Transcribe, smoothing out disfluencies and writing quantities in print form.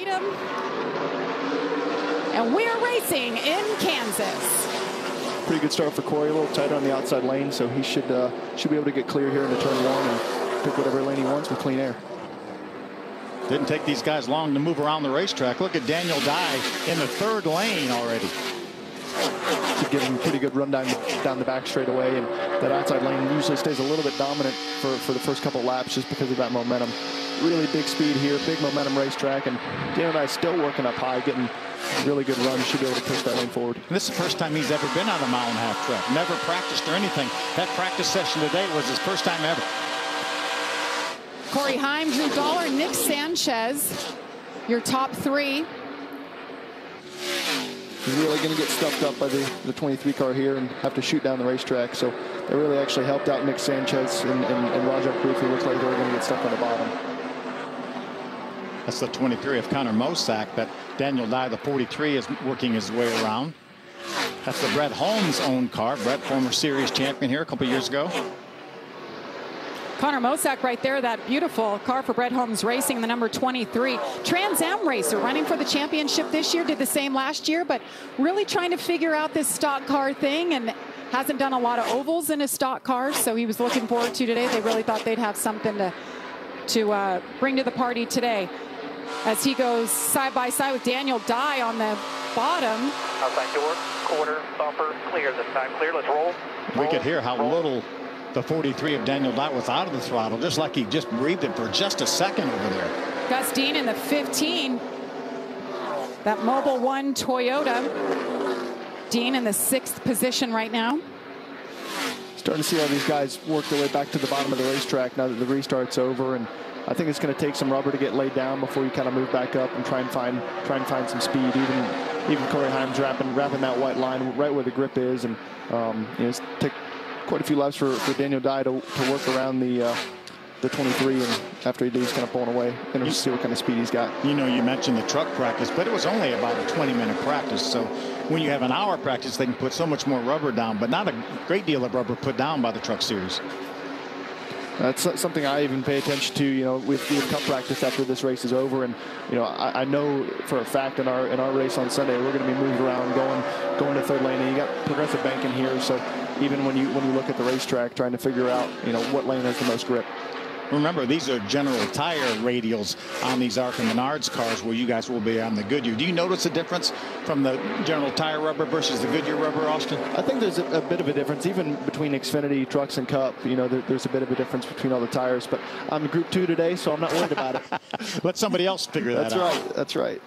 Freedom. And we're racing in Kansas. Pretty good start for Corey, a little tighter on the outside lane, so he should be able to get clear here into turn one and pick whatever lane he wants with clean air. Didn't take these guys long to move around the racetrack. Look at Daniel Dye in the third lane already. Should give him a pretty good run down the back straightaway, and that outside lane usually stays a little bit dominant for the first couple laps just because of that momentum. Really big speed here, big momentum racetrack, and Daniel Dye still working up high, getting really good runs. Should be able to push that lane forward. And this is the first time he's ever been on a mile-and-a-half track. Never practiced or anything. That practice session today was his first time ever. Corey Heim, Drew Dollar, Nick Sanchez, your top three. He's really going to get stuffed up by the 23 car here and have to shoot down the racetrack. So that really actually helped out Nick Sanchez and Rajat Proof, who looks like they're going to get stuck on the bottom. That's the 23 of Connor Mosack that Daniel Dye, the 43, is working his way around. That's the Brett Holmes owned car. Brett, former series champion here a couple years ago. Connor Mosack right there, that beautiful car for Brett Holmes Racing, the number 23. Trans Am racer, running for the championship this year, did the same last year, but really trying to figure out this stock car thing and hasn't done a lot of ovals in his stock cars, so he was looking forward to today. They really thought they'd have something to bring to the party today. As he goes side by side with Daniel Dye on the bottom. Outside door, quarter, bumper, clear this time. Clear, let's roll. We could hear how little the 43 of Daniel Dye was out of the throttle, just like he just breathed it for just a second over there. Gus Dean in the 15. That Mobil 1 Toyota. Dean in the 6th position right now. Starting to see all these guys work their way back to the bottom of the racetrack now that the restart's over, and I think it's going to take some rubber to get laid down before you kind of move back up and try and find some speed. Even Corey Heim's wrapping that white line right where the grip is, and it's take quite a few laps for Daniel Dye to work around the 23, and after he's kind of pulling away, and we'll see what kind of speed he's got. You know, you mentioned the truck practice, but it was only about a 20-minute practice. So when you have an hour practice, they can put so much more rubber down, but not a great deal of rubber put down by the truck series. That's something I even pay attention to, you know, with cup practice after this race is over. And, you know, I know for a fact in our race on Sunday, we're going to be moved around, going to third lane, and you got progressive banking here. So even when you look at the racetrack, trying to figure out, you know, what lane has the most grip. Remember, these are General Tire radials on these Arca Menards cars, where you guys will be on the Goodyear. Do you notice a difference from the General Tire rubber versus the Goodyear rubber, Austin? I think there's a bit of a difference, even between Xfinity trucks and Cup. You know, there's a bit of a difference between all the tires. But I'm Group 2 today, so I'm not worried about it. Let somebody else figure that out. That's right. That's right.